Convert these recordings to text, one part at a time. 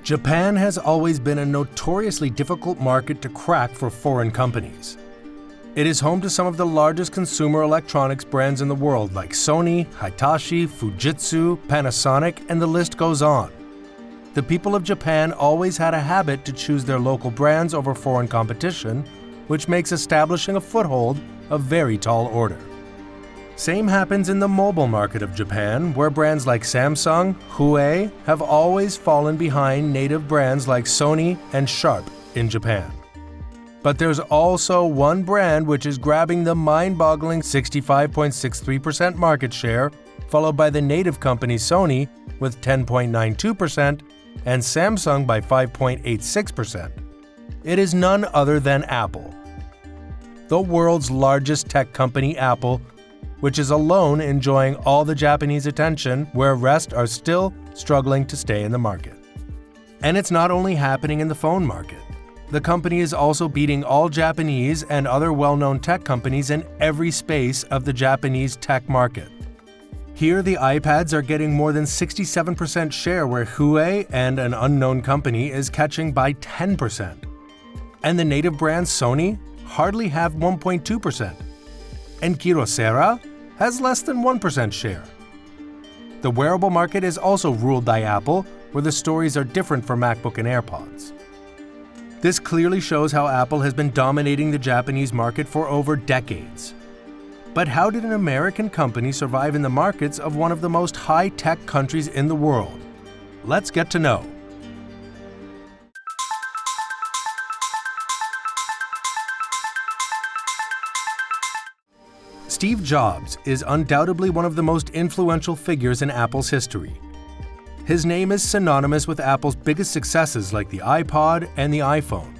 Japan has always been a notoriously difficult market to crack for foreign companies. It is home to some of the largest consumer electronics brands in the world like Sony, Hitachi, Fujitsu, Panasonic, and the list goes on. The people of Japan always had a habit to choose their local brands over foreign competition, which makes establishing a foothold a very tall order. Same happens in the mobile market of Japan, where brands like Samsung, Huawei have always fallen behind native brands like Sony and Sharp in Japan. But there's also one brand which is grabbing the mind-boggling 65.63% market share, followed by the native company Sony with 10.92% and Samsung by 5.86%. It is none other than Apple. The world's largest tech company, Apple, which is alone enjoying all the Japanese attention where rest are still struggling to stay in the market. And it's not only happening in the phone market. The company is also beating all Japanese and other well-known tech companies in every space of the Japanese tech market. Here, the iPads are getting more than 67% share, where Huawei and an unknown company is catching by 10%. And the native brand Sony hardly have 1.2%. And Kyocera has less than 1% share. The wearable market is also ruled by Apple, where the stories are different for MacBook and AirPods. This clearly shows how Apple has been dominating the Japanese market for over decades. But how did an American company survive in the markets of one of the most high-tech countries in the world? Let's get to know. Steve Jobs is undoubtedly one of the most influential figures in Apple's history. His name is synonymous with Apple's biggest successes like the iPod and the iPhone.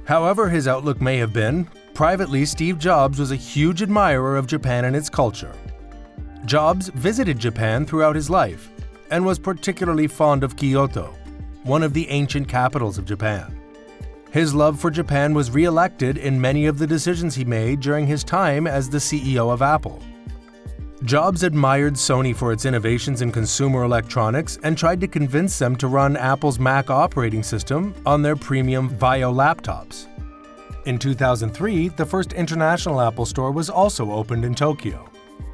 However his outlook may have been, privately Steve Jobs was a huge admirer of Japan and its culture. Jobs visited Japan throughout his life and was particularly fond of Kyoto, one of the ancient capitals of Japan. His love for Japan was re-elected in many of the decisions he made during his time as the CEO of Apple. Jobs admired Sony for its innovations in consumer electronics and tried to convince them to run Apple's Mac operating system on their premium VAIO laptops. In 2003, the first international Apple store was also opened in Tokyo.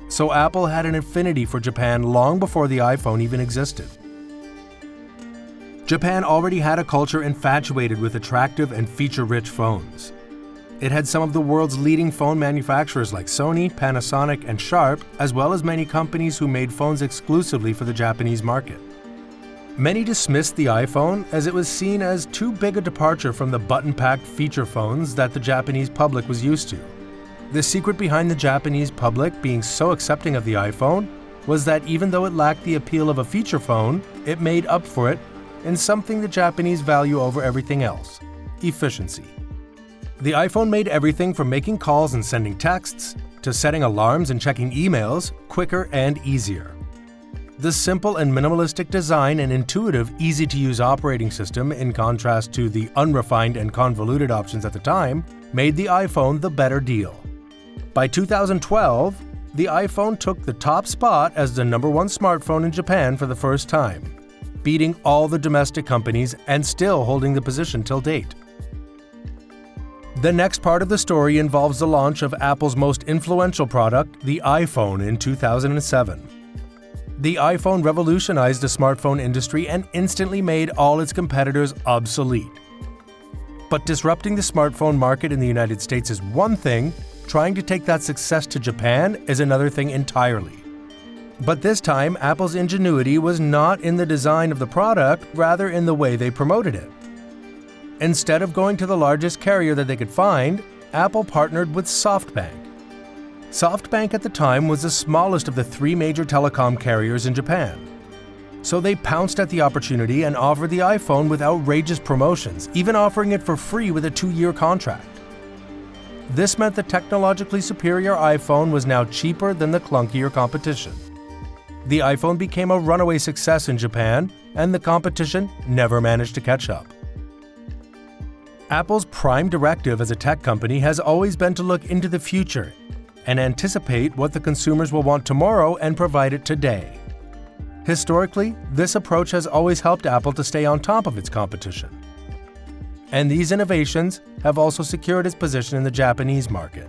So Apple had an affinity for Japan long before the iPhone even existed. Japan already had a culture infatuated with attractive and feature-rich phones. It had some of the world's leading phone manufacturers like Sony, Panasonic, and Sharp, as well as many companies who made phones exclusively for the Japanese market. Many dismissed the iPhone as it was seen as too big a departure from the button-packed feature phones that the Japanese public was used to. The secret behind the Japanese public being so accepting of the iPhone was that even though it lacked the appeal of a feature phone, it made up for it in something the Japanese value over everything else: efficiency. The iPhone made everything from making calls and sending texts to setting alarms and checking emails quicker and easier. The simple and minimalistic design and intuitive, easy-to-use operating system, in contrast to the unrefined and convoluted options at the time, made the iPhone the better deal. By 2012, the iPhone took the top spot as the #1 smartphone in Japan for the first time, beating all the domestic companies and still holding the position till date. The next part of the story involves the launch of Apple's most influential product, the iPhone, in 2007. The iPhone revolutionized the smartphone industry and instantly made all its competitors obsolete. But disrupting the smartphone market in the United States is one thing, trying to take that success to Japan is another thing entirely. But this time, Apple's ingenuity was not in the design of the product, rather in the way they promoted it. Instead of going to the largest carrier that they could find, Apple partnered with SoftBank. SoftBank at the time was the smallest of the 3 major telecom carriers in Japan. So they pounced at the opportunity and offered the iPhone with outrageous promotions, even offering it for free with a 2-year contract. This meant the technologically superior iPhone was now cheaper than the clunkier competition. The iPhone became a runaway success in Japan, and the competition never managed to catch up. Apple's prime directive as a tech company has always been to look into the future and anticipate what the consumers will want tomorrow and provide it today. Historically, this approach has always helped Apple to stay on top of its competition. And these innovations have also secured its position in the Japanese market.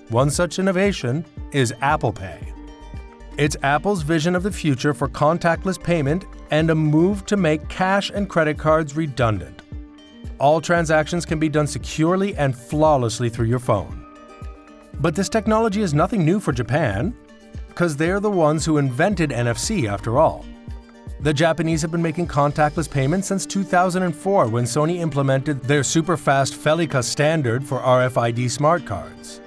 One such innovation is Apple Pay. It's Apple's vision of the future for contactless payment and a move to make cash and credit cards redundant. All transactions can be done securely and flawlessly through your phone. But this technology is nothing new for Japan, because they're the ones who invented NFC after all. The Japanese have been making contactless payments since 2004 when Sony implemented their super-fast Felica standard for RFID smart cards.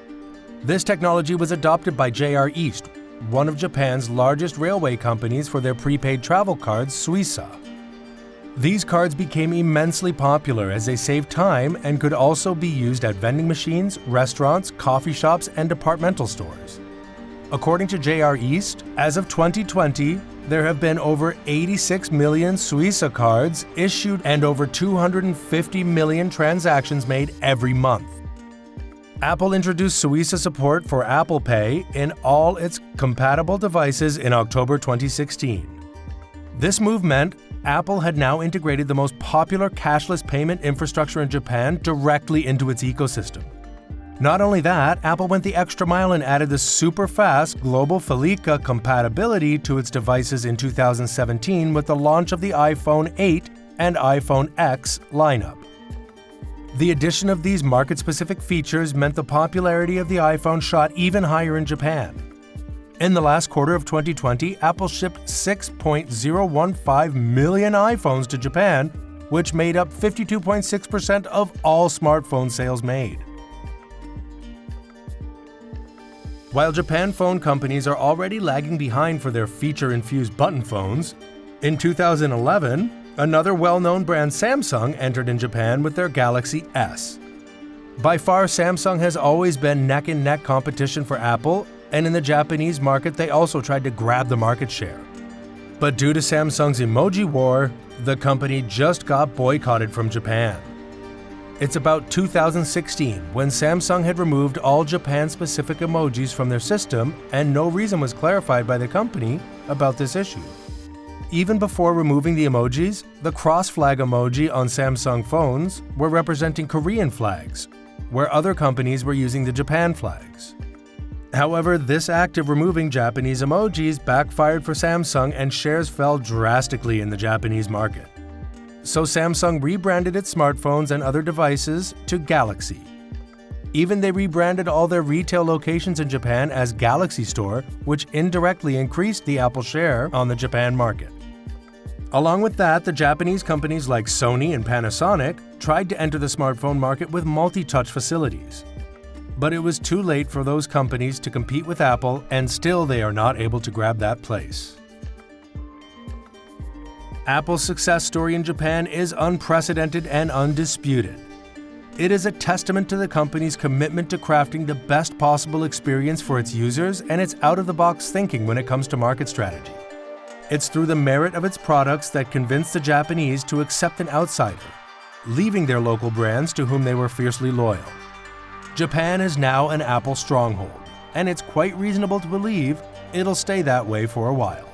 This technology was adopted by JR East, one of Japan's largest railway companies, for their prepaid travel cards, Suica. These cards became immensely popular as they saved time and could also be used at vending machines, restaurants, coffee shops, and departmental stores. According to JR East, as of 2020, there have been over 86 million Suica cards issued and over 250 million transactions made every month. Apple introduced Suica support for Apple Pay in all its compatible devices in October 2016. This move meant Apple had now integrated the most popular cashless payment infrastructure in Japan directly into its ecosystem. Not only that, Apple went the extra mile and added the super-fast global Felica compatibility to its devices in 2017 with the launch of the iPhone 8 and iPhone X lineup. The addition of these market-specific features meant the popularity of the iPhone shot even higher in Japan. In the last quarter of 2020, Apple shipped 6.015 million iPhones to Japan, which made up 52.6% of all smartphone sales made. While Japan phone companies are already lagging behind for their feature-infused button phones, in 2011, another well-known brand, Samsung, entered in Japan with their Galaxy S. By far, Samsung has always been neck-and-neck competition for Apple, and in the Japanese market they also tried to grab the market share. But due to Samsung's emoji war, the company just got boycotted from Japan. It's about 2016 when Samsung had removed all Japan-specific emojis from their system, and no reason was clarified by the company about this issue. Even before removing the emojis, the cross-flag emoji on Samsung phones were representing Korean flags, where other companies were using the Japan flags. However, this act of removing Japanese emojis backfired for Samsung and shares fell drastically in the Japanese market. So Samsung rebranded its smartphones and other devices to Galaxy. Even they rebranded all their retail locations in Japan as Galaxy Store, which indirectly increased the Apple share on the Japan market. Along with that, the Japanese companies like Sony and Panasonic tried to enter the smartphone market with multi-touch facilities. But it was too late for those companies to compete with Apple, and still they are not able to grab that place. Apple's success story in Japan is unprecedented and undisputed. It is a testament to the company's commitment to crafting the best possible experience for its users and its out-of-the-box thinking when it comes to market strategy. It's through the merit of its products that convinced the Japanese to accept an outsider, leaving their local brands to whom they were fiercely loyal. Japan is now an Apple stronghold, and it's quite reasonable to believe it'll stay that way for a while.